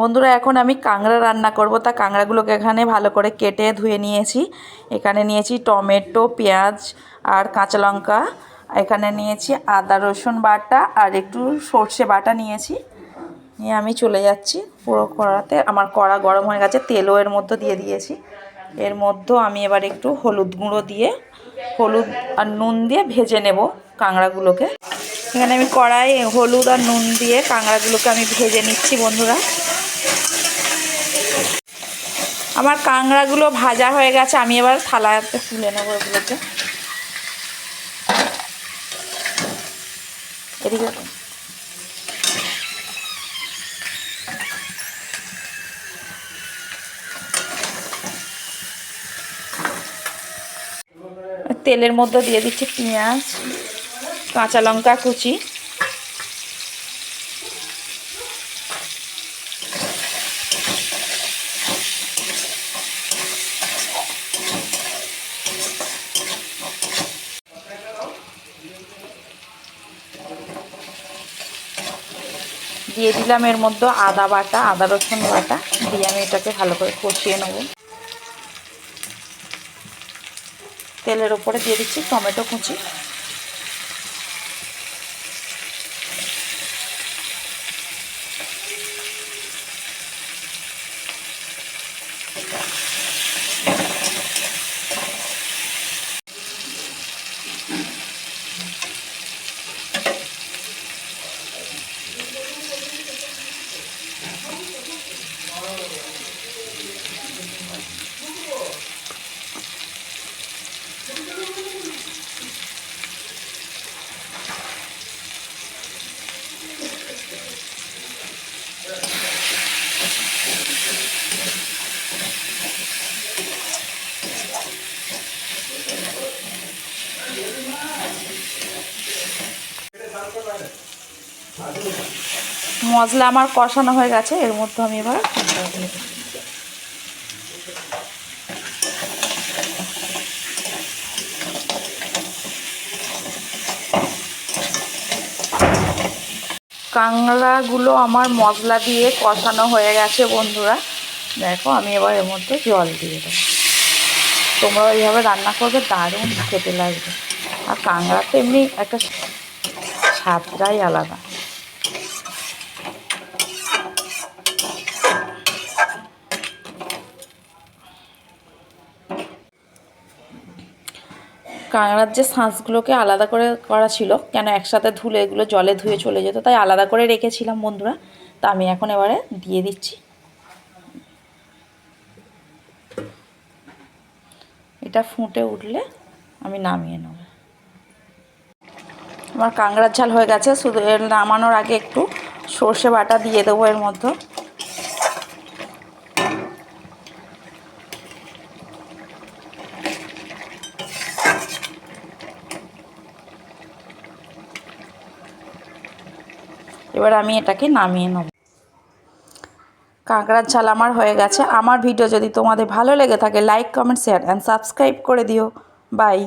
বন্ধুরা, এখন আমি কাঁকড়া রান্না করব। তা কাঁকড়াগুলোকে এখানে ভালো করে কেটে ধুয়ে নিয়েছি। এখানে নিয়েছি টমেটো, পেঁয়াজ আর কাঁচা লঙ্কা। এখানে নিয়েছি আদা রসুন বাটা আর একটু সর্ষে বাটা নিয়েছি। নিয়ে আমি চলে যাচ্ছি পুরো কড়াতে। আমার কড়া গরম হয়ে গেছে, তেলও এর মধ্যে দিয়ে দিয়েছি। এর মধ্যে আমি এবার একটু হলুদ গুঁড়ো দিয়ে, হলুদ আর নুন দিয়ে ভেজে নেব কাঁকড়াগুলোকে। এখানে আমি কড়াই হলুদ আর নুন দিয়ে কাঁকড়াগুলোকে আমি ভেজে নিচ্ছি বন্ধুরা। আমার কাঁকড়াগুলো ভাজা হয়ে গেছে, আমি এবার থালাতে তুলে নেবো এগুলোকে। এদিকে তেলের মধ্যে দিয়ে দিচ্ছি পেঁয়াজ, কাঁচা লঙ্কা কুচি, দিয়ে দিলাম এর মধ্যে আদা বাটা, আদা রসুন বাটা দিয়ে আমি এটাকে ভালো করে কষিয়ে নেব। তেলের উপরে দিয়ে দিচ্ছি টমেটো কুচি, মশলা আমার কষানো হয়ে গেছে। এর মধ্যে আমি এবার কাঁকড়াগুলো আমার মশলা দিয়ে কষানো হয়ে গেছে বন্ধুরা। দেখো, আমি এবার এর মধ্যে জল দিয়ে দেবো। তোমরা এইভাবে রান্না করবে, দারুণ খেতে লাগবে। আর কাঁকড়া তো এমনি একটা স্বাদটাই আলাদা। কাঁকড়ার যে শাঁসগুলোকে আলাদা করে করা ছিল, কেন একসাথে ধুলে এগুলো জলে ধুয়ে চলে যেত, তাই আলাদা করে রেখেছিলাম বন্ধুরা। তা আমি এখন এবারে দিয়ে দিচ্ছি। এটা ফুটে উঠলে আমি নামিয়ে নেব। আমার কাঁকড়ার ঝাল হয়ে গেছে। শুধু এর নামানোর আগে একটু সর্ষে বাটা দিয়ে দেবো এর মধ্যে। এবার আমি এটাকে নামিয়ে নেব। কাঁকড়ার ঝাল আমার হয়ে গেছে। আমার ভিডিও যদি তোমাদের ভালো লেগে থাকে, like comment share and subscribe করে দিও। বাই।